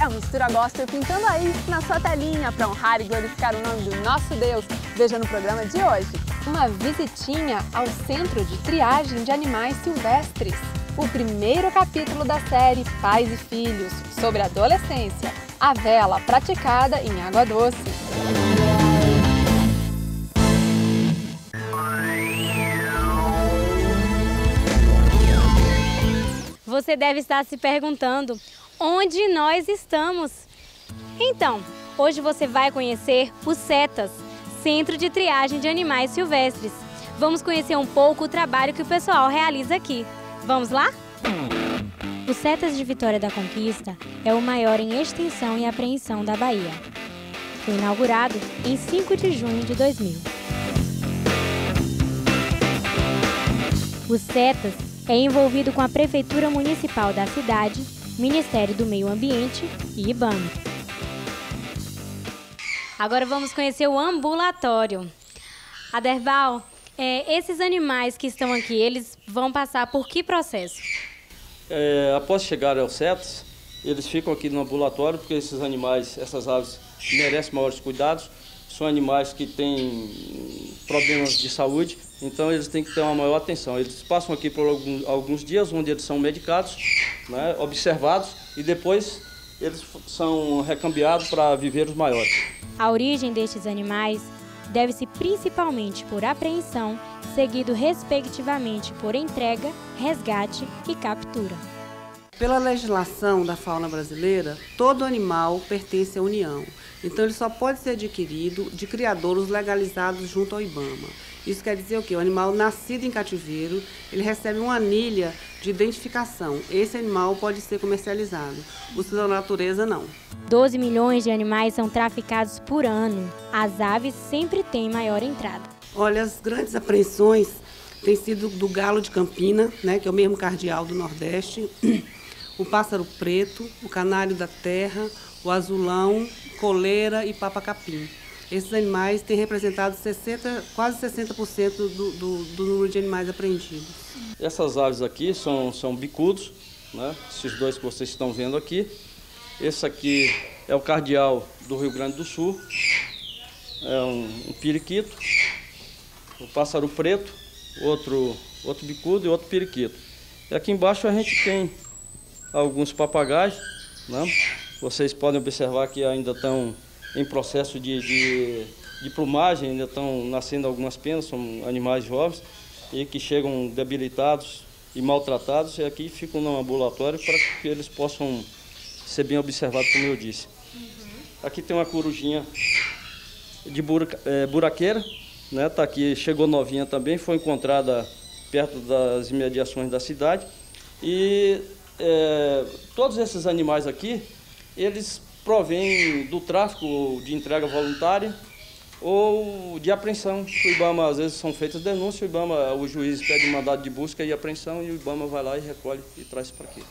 É uma mistura gospel pintando aí na sua telinha para honrar e glorificar o nome do nosso Deus. Veja no programa de hoje. Uma visitinha ao Centro de Triagem de Animais Silvestres. O primeiro capítulo da série Pais e Filhos, sobre adolescência. A vela praticada em água doce. Você deve estar se perguntando onde nós estamos. Então, hoje você vai conhecer o CETAS, Centro de Triagem de Animais Silvestres. Vamos conhecer um pouco o trabalho que o pessoal realiza aqui. Vamos lá? O CETAS de Vitória da Conquista é o maior em extensão e apreensão da Bahia. Foi inaugurado em 5 de junho de 2000. O CETAS é envolvido com a Prefeitura Municipal da cidade, Ministério do Meio Ambiente e IBAMA. Agora vamos conhecer o ambulatório. Aderbal, esses animais que estão aqui, eles vão passar por que processo? Após chegar ao CETAS, eles ficam aqui no ambulatório porque esses animais, essas aves, merecem maiores cuidados. São animais que têm problemas de saúde, então eles têm que ter uma maior atenção. Eles passam aqui por alguns dias, onde eles são medicados, né, observados, e depois eles são recambiados para viveiros maiores. A origem destes animais deve-se principalmente por apreensão, seguido respectivamente por entrega, resgate e captura. Pela legislação da fauna brasileira, todo animal pertence à União. Então ele só pode ser adquirido de criadouros legalizados junto ao IBAMA. Isso quer dizer o quê? O animal nascido em cativeiro, ele recebe uma anilha de identificação. Esse animal pode ser comercializado. Os da natureza, não. 12 milhões de animais são traficados por ano. As aves sempre têm maior entrada. Olha, as grandes apreensões têm sido do galo de Campina, né, que é o mesmo cardeal do Nordeste, o pássaro preto, o canário da terra, o azulão, coleira e papa-capim. Esses animais têm representado quase 60% do número de animais apreendidos. Essas aves aqui são bicudos, né? Esses dois que vocês estão vendo aqui. Esse aqui é o cardeal do Rio Grande do Sul, é um periquito, o pássaro preto, outro bicudo e outro periquito. E aqui embaixo a gente tem alguns papagaios, né? Vocês podem observar que ainda estão em processo de plumagem, ainda estão nascendo algumas penas, são animais jovens e que chegam debilitados e maltratados, e aqui ficam no ambulatório para que eles possam ser bem observados, como eu disse. Aqui tem uma corujinha de buraqueira, né? Tá aqui, chegou novinha também, foi encontrada perto das imediações da cidade. E todos esses animais aqui, eles provêm do tráfico de entrega voluntária ou de apreensão. O IBAMA, às vezes, são feitas denúncias, o juiz pede mandado de busca e apreensão e o IBAMA vai lá e recolhe e traz para aqui.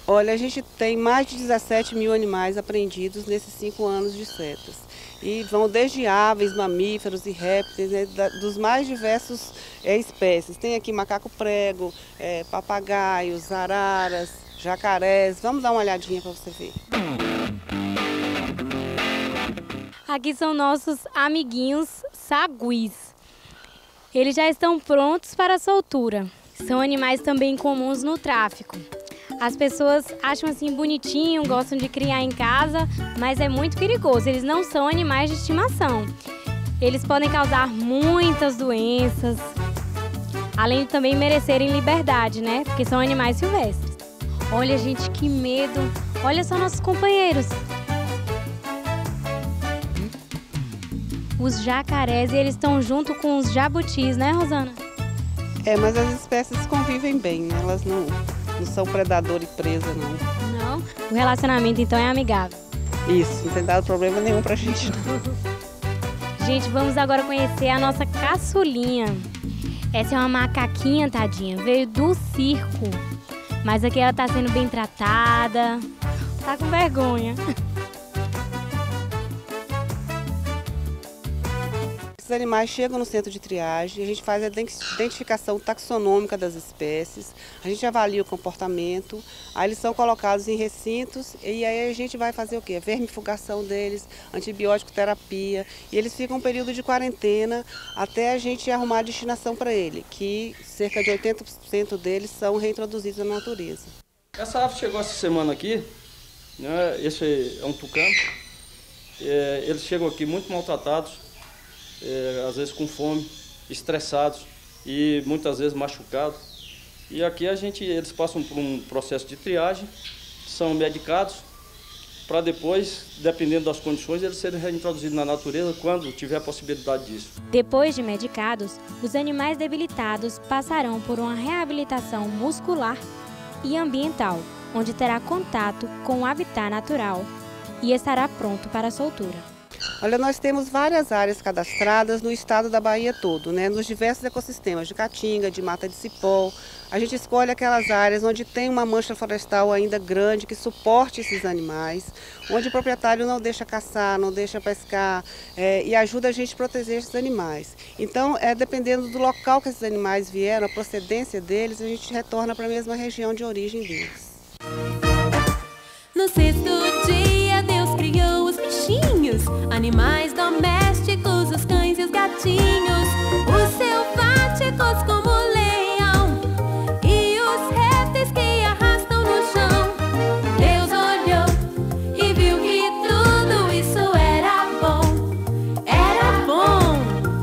Olha, a gente tem mais de 17 mil animais apreendidos nesses 5 anos de CETAS. E vão desde aves, mamíferos e répteis, né, dos mais diversos espécies. Tem aqui macaco-prego, papagaios, araras, jacarés. Vamos dar uma olhadinha para você ver. Aqui são nossos amiguinhos saguis. Eles já estão prontos para a soltura. São animais também comuns no tráfico. As pessoas acham assim bonitinho, gostam de criar em casa, mas é muito perigoso. Eles não são animais de estimação. Eles podem causar muitas doenças, além de também merecerem liberdade, né? Porque são animais silvestres. Olha, gente, que medo. Olha só nossos companheiros. Os jacarés, eles estão junto com os jabutis, né, Rosana? Mas as espécies convivem bem, né? Elas não são predador e presa, não. Não? O relacionamento, então, é amigável. Isso, não tem dado problema nenhum pra gente, não. Gente, vamos agora conhecer a nossa caçulinha. Essa é uma macaquinha, tadinha, veio do circo. Mas aqui ela tá sendo bem tratada. Tá com vergonha. esses animais chegam no centro de triagem, a gente faz a identificação taxonômica das espécies, a gente avalia o comportamento, aí eles são colocados em recintos e aí a gente vai fazer o quê? Vermifugação deles, antibiótico terapia, e eles ficam um período de quarentena até a gente arrumar a destinação para ele, que cerca de 80% deles são reintroduzidos na natureza. Essa ave chegou essa semana aqui, né? Esse é um tucano. Eles chegam aqui muito maltratados, às vezes com fome, estressados e muitas vezes machucados. E aqui eles passam por um processo de triagem, são medicados para depois, dependendo das condições, eles serem reintroduzidos na natureza quando tiver a possibilidade disso. Depois de medicados, os animais debilitados passarão por uma reabilitação muscular e ambiental, onde terá contato com o habitat natural e estará pronto para a soltura. Olha, nós temos várias áreas cadastradas no estado da Bahia todo, né? Nos diversos ecossistemas de caatinga, de mata de cipó. A gente escolhe aquelas áreas onde tem uma mancha florestal ainda grande que suporte esses animais, onde o proprietário não deixa caçar, não deixa pescar e ajuda a gente a proteger esses animais. Então, dependendo do local que esses animais vieram, a procedência deles, a gente retorna para a mesma região de origem deles. No sexto dia, Deus criou os bichinhos, animais domésticos, os cães e os gatinhos, os selváticos como o leão e os répteis que arrastam no chão. Deus olhou e viu que tudo isso era bom,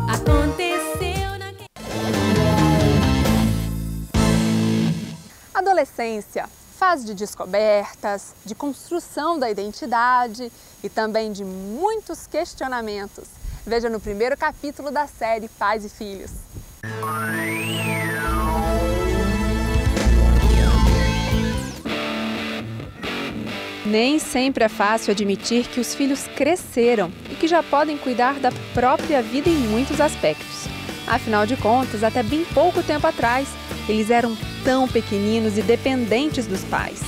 aconteceu naquele... Adolescência. Fase de descobertas, de construção da identidade e também de muitos questionamentos. Veja no primeiro capítulo da série Pais e Filhos. Nem sempre é fácil admitir que os filhos cresceram e que já podem cuidar da própria vida em muitos aspectos. Afinal de contas, até bem pouco tempo atrás, eles eram tão pequeninos e dependentes dos pais.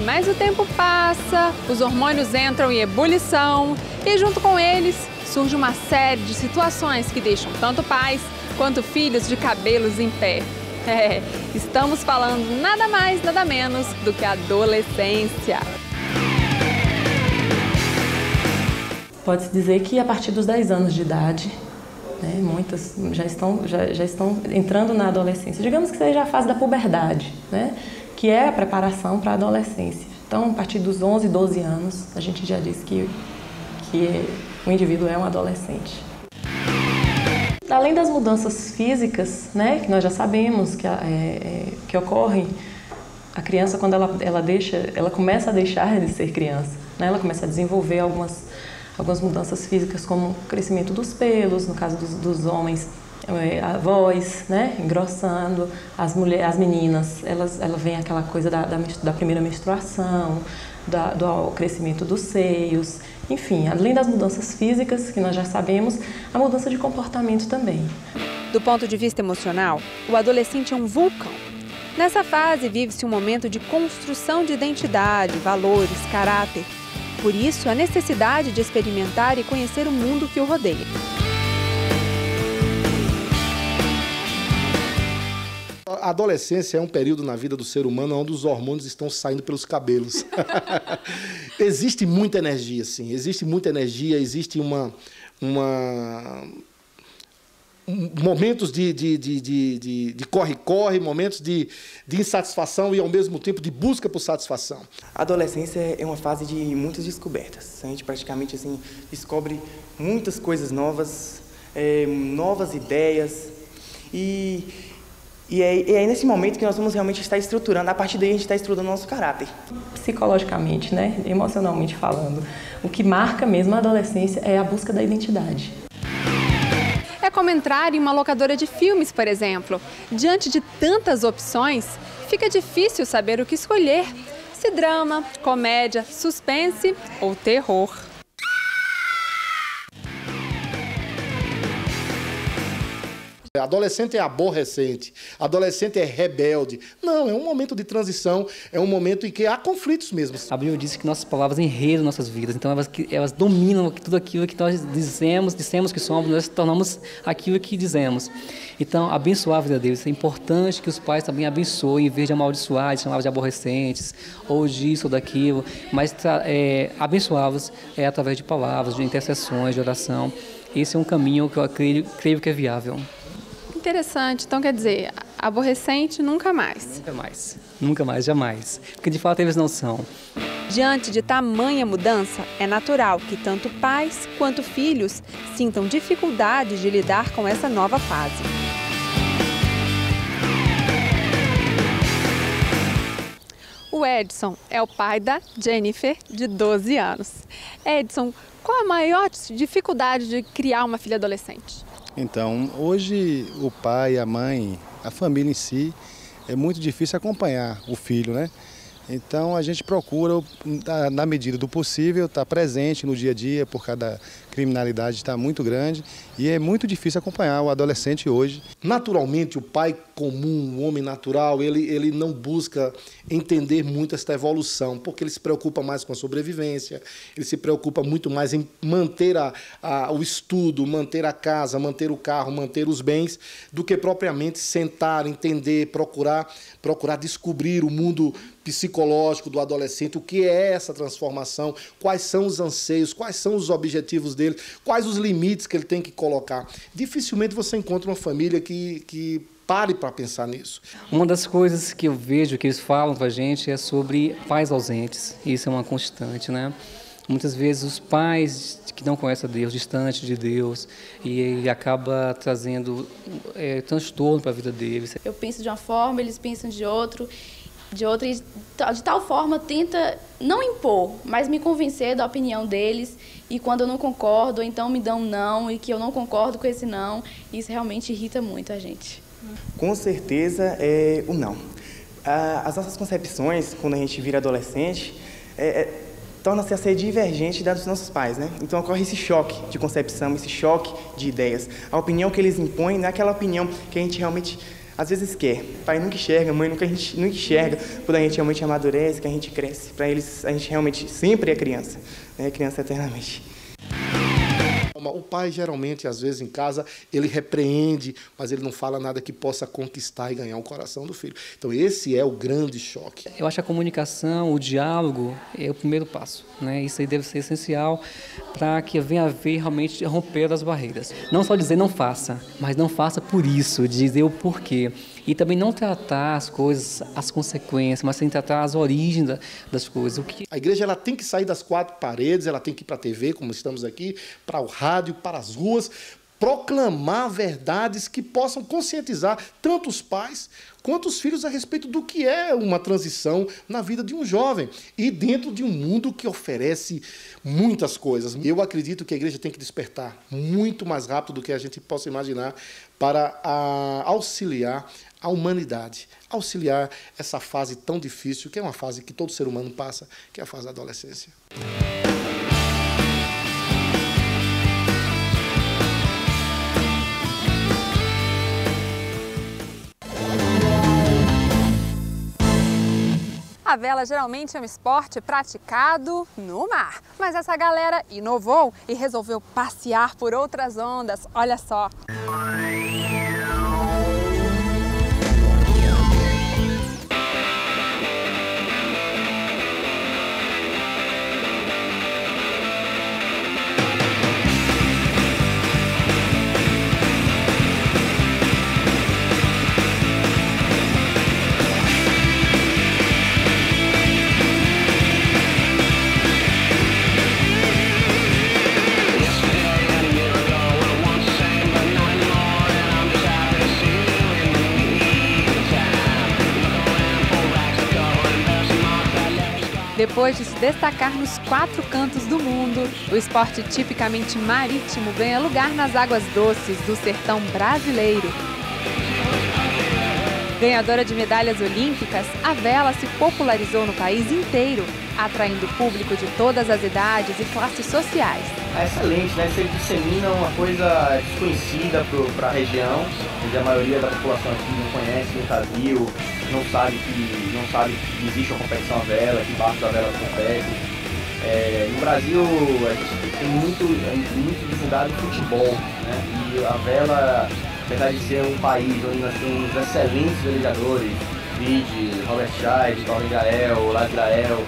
Mas o tempo passa, os hormônios entram em ebulição e junto com eles surge uma série de situações que deixam tanto pais quanto filhos de cabelos em pé. Estamos falando nada mais, nada menos do que a adolescência. Pode-se dizer que a partir dos 10 anos de idade, muitas já estão entrando na adolescência. Digamos que seja a fase da puberdade, que é a preparação para a adolescência. Então, a partir dos 11, 12 anos, a gente já diz que o indivíduo é um adolescente. Além das mudanças físicas, que nós já sabemos que ocorrem, a criança, quando ela começa a deixar de ser criança, ela começa a desenvolver algumas mudanças físicas, como o crescimento dos pelos, no caso dos homens, a voz, engrossando, as meninas, ela vem aquela coisa da primeira menstruação, do crescimento dos seios, enfim, além das mudanças físicas, que nós já sabemos, a mudança de comportamento também. Do ponto de vista emocional, o adolescente é um vulcão. Nessa fase vive-se um momento de construção de identidade, valores, caráter. Por isso, a necessidade de experimentar e conhecer o mundo que o rodeia. A adolescência é um período na vida do ser humano onde os hormônios estão saindo pelos cabelos. Existe muita energia, sim. Existe muita energia, existe momentos de corre-corre, momentos de insatisfação e, ao mesmo tempo, de busca por satisfação. A adolescência é uma fase de muitas descobertas. A gente praticamente descobre muitas coisas novas, novas ideias. E é nesse momento que nós vamos realmente estar estruturando, a partir daí a gente está estruturando o nosso caráter. Psicologicamente, emocionalmente falando, o que marca mesmo a adolescência é a busca da identidade. É como entrar em uma locadora de filmes, por exemplo. Diante de tantas opções, fica difícil saber o que escolher. Se drama, comédia, suspense ou terror. Adolescente é aborrecente, adolescente é rebelde. Não, é um momento de transição, é um momento em que há conflitos mesmo. A Bíblia diz que nossas palavras enredam nossas vidas, então elas dominam tudo aquilo que nós dissemos que somos, nós tornamos aquilo que dizemos. Então, abençoar a vida deles, é importante que os pais também abençoem, em vez de amaldiçoar, de chamá-los de aborrecentes, ou disso ou daquilo, mas abençoá-los através de palavras, de intercessões, de oração. Esse é um caminho que eu creio que é viável. Interessante. Então, quer dizer, aborrecente nunca mais. Nunca mais. Nunca mais, jamais. Porque, de fato, eles não são. Diante de tamanha mudança, é natural que tanto pais quanto filhos sintam dificuldade de lidar com essa nova fase. O Edson é o pai da Jennifer, de 12 anos. Edson, qual a maior dificuldade de criar uma filha adolescente? Então, hoje o pai, a mãe, a família em si, é muito difícil acompanhar o filho, né? Então a gente procura, na medida do possível, estar presente no dia a dia, por causa da criminalidade está muito grande e é muito difícil acompanhar o adolescente hoje. Naturalmente, o pai comum, o homem natural, ele não busca entender muito esta evolução, porque ele se preocupa mais com a sobrevivência, ele se preocupa muito mais em manter o estudo, manter a casa, manter o carro, manter os bens, do que propriamente sentar, entender, procurar descobrir o mundo psicológico do adolescente, o que é essa transformação, quais são os anseios, quais são os objetivos dele, quais os limites que ele tem que colocar. Dificilmente você encontra uma família que pare para pensar nisso. Uma das coisas que eu vejo que eles falam com a gente é sobre pais ausentes. Isso é uma constante, né? Muitas vezes os pais que não conhecem a Deus, distantes de Deus, e ele acaba trazendo transtorno para a vida deles. Eu penso de uma forma, eles pensam de outra, e de tal forma tenta não impor, mas me convencer da opinião deles, e quando eu não concordo, então me dão um não, e que eu não concordo com esse não, isso realmente irrita muito a gente. Com certeza é o não. As nossas concepções, quando a gente vira adolescente, torna-se a ser divergente das dos nossos pais, né? Então ocorre esse choque de concepção, esse choque de ideias. A opinião que eles impõem não é aquela opinião que a gente realmente às vezes quer. O pai nunca enxerga, a mãe nunca enxerga, quando a gente realmente amadurece, que a gente cresce. Para eles, a gente realmente sempre é criança, né? Criança eternamente. O pai, geralmente, às vezes em casa, ele repreende, mas ele não fala nada que possa conquistar e ganhar o coração do filho. Então, esse é o grande choque. Eu acho que a comunicação, o diálogo é o primeiro passo, né? Isso aí deve ser essencial para que venha a ver realmente romper as barreiras. Não só dizer não faça, mas não faça por isso, dizer o porquê. E também não tratar as coisas, as consequências, mas sim tratar as origens das coisas. A igreja ela tem que sair das quatro paredes, ela tem que ir para a TV, como estamos aqui, para o rádio, para as ruas, proclamar verdades que possam conscientizar tanto os pais quanto os filhos a respeito do que é uma transição na vida de um jovem e dentro de um mundo que oferece muitas coisas. Eu acredito que a igreja tem que despertar muito mais rápido do que a gente possa imaginar para auxiliar a humanidade, auxiliar essa fase tão difícil, que é uma fase que todo ser humano passa, que é a fase da adolescência. A vela geralmente é um esporte praticado no mar, mas essa galera inovou e resolveu passear por outras ondas. Olha só! Depois de se destacar nos 4 cantos do mundo, o esporte tipicamente marítimo ganha lugar nas águas doces do sertão brasileiro. Ganhadora de medalhas olímpicas, a vela se popularizou no país inteiro, atraindo público de todas as idades e classes sociais. é excelente, né? Você dissemina uma coisa desconhecida para a região, onde a maioria da população aqui não conhece, nunca viu, não sabe que existe uma competição à vela, que barcos da vela competem. No Brasil, a gente tem muito divulgado o futebol, né? E a vela, apesar de ser um país onde nós temos excelentes velejadores, Vide, Robert Scheid, Torben Grael, Lars Grael,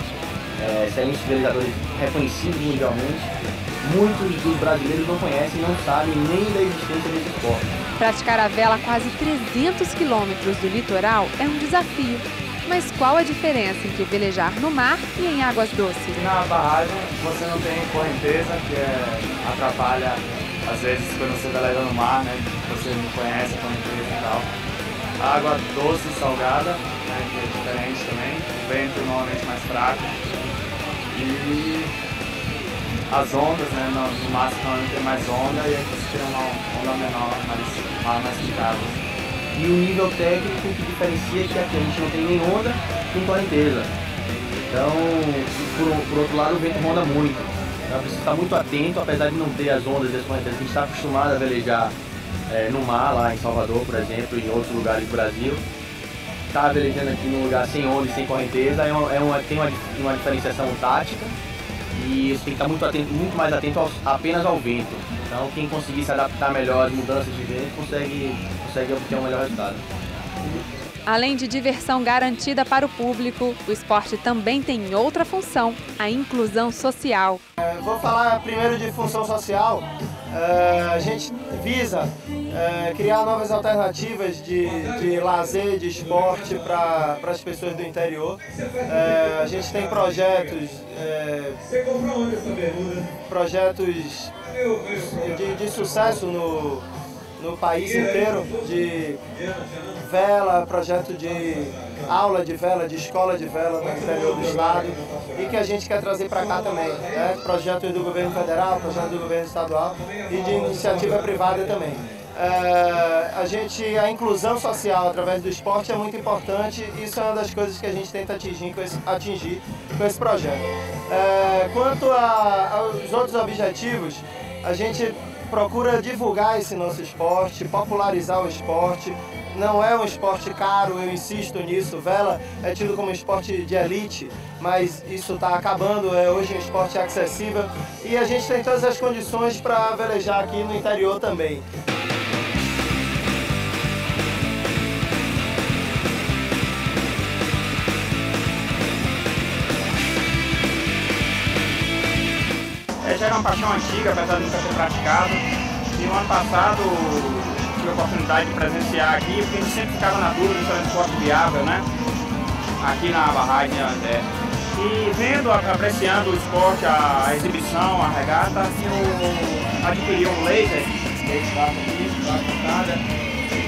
excelentes velejadores reconhecidos mundialmente, muitos dos brasileiros não conhecem, não sabem nem da existência desse esporte. Praticar a vela a quase 300 quilômetros do litoral é um desafio. Mas qual a diferença entre velejar no mar e em águas doces? Na barragem você não tem correnteza, que atrapalha às vezes quando você veleja no mar, né? Você não conhece a correnteza e tal. A água doce e salgada, né? Que é diferente também. O vento normalmente mais fraco. E as ondas, né? No mar normalmente tem mais onda e aqui você tem uma onda menor, mais picada. E o nível técnico que diferencia é que aqui a gente não tem nem onda nem correnteza. Então, por outro lado, o vento roda muito. Então, precisa estar muito atento, apesar de não ter as ondas e as correntezas. A gente está acostumado a velejar no mar, lá em Salvador, por exemplo, em outros lugares do Brasil. Está velejando aqui num lugar sem onda e sem correnteza, tem uma diferenciação tática. E você tem que estar muito mais atento apenas ao vento. Então, quem conseguir se adaptar melhor às mudanças de vento consegue obter um melhor resultado. Além de diversão garantida para o público, o esporte também tem outra função, a inclusão social. Vou falar primeiro de função social. A gente visa criar novas alternativas de lazer, de esporte para as pessoas do interior. A gente tem projetos de sucesso no país inteiro, de vela, projeto de aula de vela, de escola de vela no interior do estado e que a gente quer trazer para cá também, né? Projetos do governo federal, projetos do governo estadual e de iniciativa privada também. A inclusão social através do esporte é muito importante e isso é uma das coisas que a gente tenta atingir com esse projeto. Quanto aos outros objetivos, a gente procura divulgar esse nosso esporte, popularizar o esporte. Não é um esporte caro, eu insisto nisso. Vela é tido como um esporte de elite, mas isso está acabando, hoje um esporte acessível. E a gente tem todas as condições para velejar aqui no interior também. Já era uma paixão antiga, apesar de nunca ter praticado. E no ano passado tive a oportunidade de presenciar aqui, porque a gente sempre ficava na dúvida se era um esporte viável, né? Aqui na barragem até. E vendo, apreciando o esporte, a exibição, a regata, eu adquiri um laser, esse barco aqui,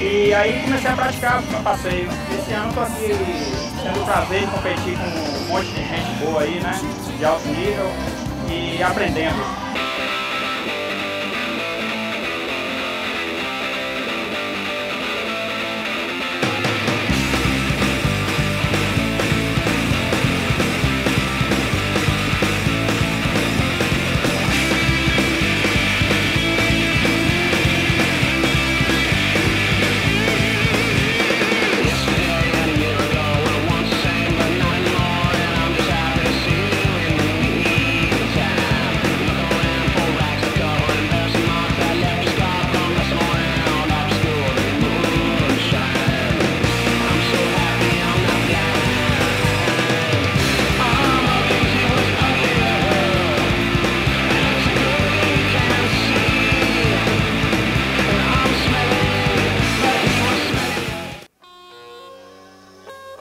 e aí comecei a praticar a passeio. Esse ano estou aqui tendo o prazer de competir com um monte de gente boa aí, né? De alto nível. E aprendendo.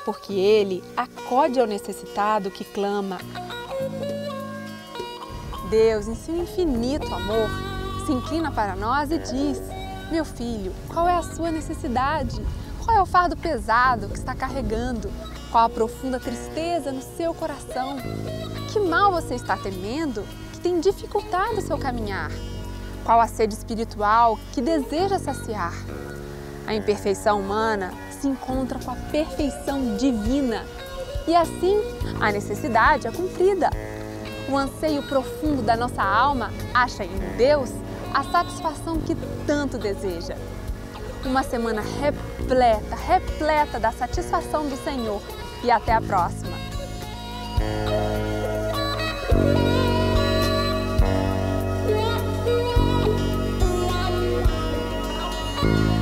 Porque Ele acode ao necessitado que clama. Deus, em seu infinito amor, se inclina para nós e diz: meu filho, qual é a sua necessidade? Qual é o fardo pesado que está carregando? Qual a profunda tristeza no seu coração? Que mal você está temendo que tem dificultado o seu caminhar? Qual a sede espiritual que deseja saciar? A imperfeição humana se encontra com a perfeição divina e assim a necessidade é cumprida. O anseio profundo da nossa alma acha em Deus a satisfação que tanto deseja. Uma semana repleta da satisfação do Senhor. E até a próxima! Música